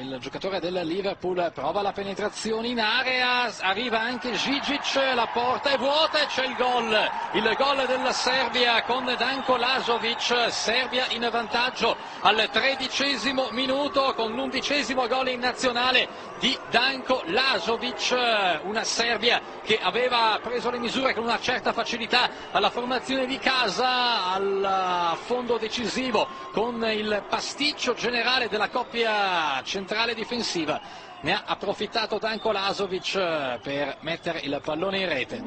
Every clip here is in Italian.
il giocatore del Liverpool prova la penetrazione in area, arriva anche Žižić, la porta è vuota e c'è il gol della Serbia con Danko Lazovic. Serbia in vantaggio al 13° minuto con l'11° gol in nazionale di Danko Lazovic, una Serbia che aveva preso le misure con una certa facilità alla formazione di casa, al fondo decisivo con il pasticcio generale della coppia centrale difensiva. Ne ha approfittato Danko Lazovic per mettere il pallone in rete.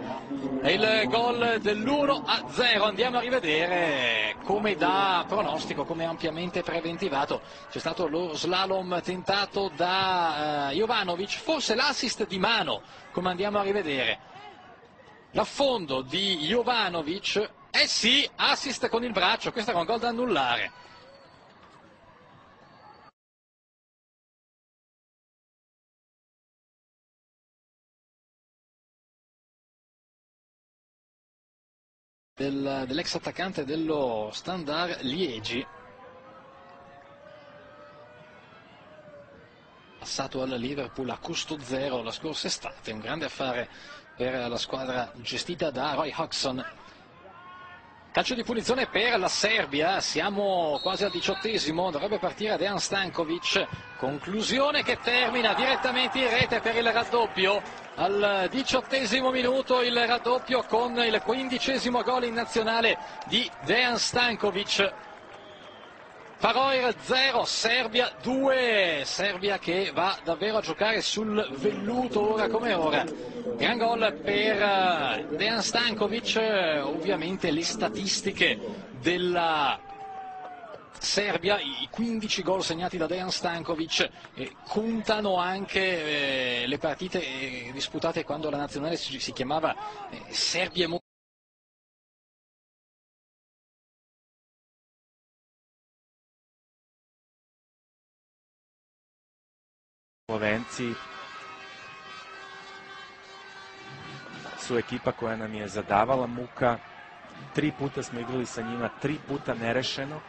E il gol dell'1-0, andiamo a rivedere come da pronostico, come ampiamente preventivato. C'è stato lo slalom tentato da Jovanovic, forse l'assist di mano, come andiamo a rivedere. L'affondo di Jovanovic, sì, assist con il braccio, questo era un gol da annullare. Dell'ex attaccante dello Standard Liegi, passato al Liverpool a costo zero la scorsa estate, un grande affare per la squadra gestita da Roy Hodgson. Calcio di punizione per la Serbia, siamo quasi al 18°, dovrebbe partire Dejan Stankovic, conclusione che termina direttamente in rete per il raddoppio. Al 18° minuto il raddoppio con il 15° gol in nazionale di Dejan Stankovic. Faroe 0, Serbia 2, Serbia che va davvero a giocare sul velluto ora come ora. Gran gol per Dejan Stankovic, ovviamente le statistiche della Serbia, i 15 gol segnati da Dejan Stankovic, contano anche le partite disputate quando la nazionale si chiamava Serbia e Slovenci su ekipa koja nam je zadavala muka. 3 puta smo igrali sa njima, 3 puta nerešeno.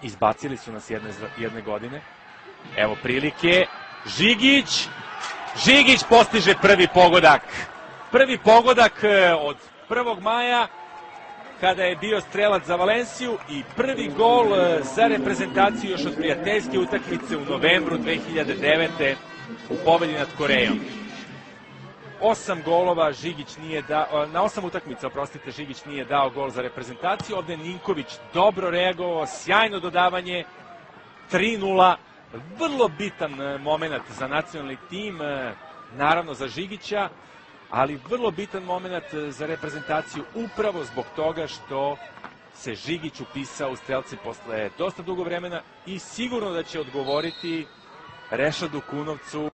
Izbacili su nas jedne godine. Evo prilike. Žigić postiže prvi pogodak. Prvi pogodak od 1. maja kada je bio strelac za Valenciju i prvi gol za reprezentaciju još od prijateljske utakmice u novembru 2009. u pobedi nad Korejom. 8 golova Žigić nije dao, na 8 utakmica, oprostite, Žigić nije dao gol za reprezentaciju. Ovde Ninković dobro reagovao, sjajno dodavanje, 3:0, vrlo bitan moment za nacionalni tim, naravno za Žigića, ali vrlo bitan moment za reprezentaciju upravo zbog toga što se Žigić upisao u strelci posle dosta dugo vremena i sigurno da će odgovoriti Rešadu Kunovcu.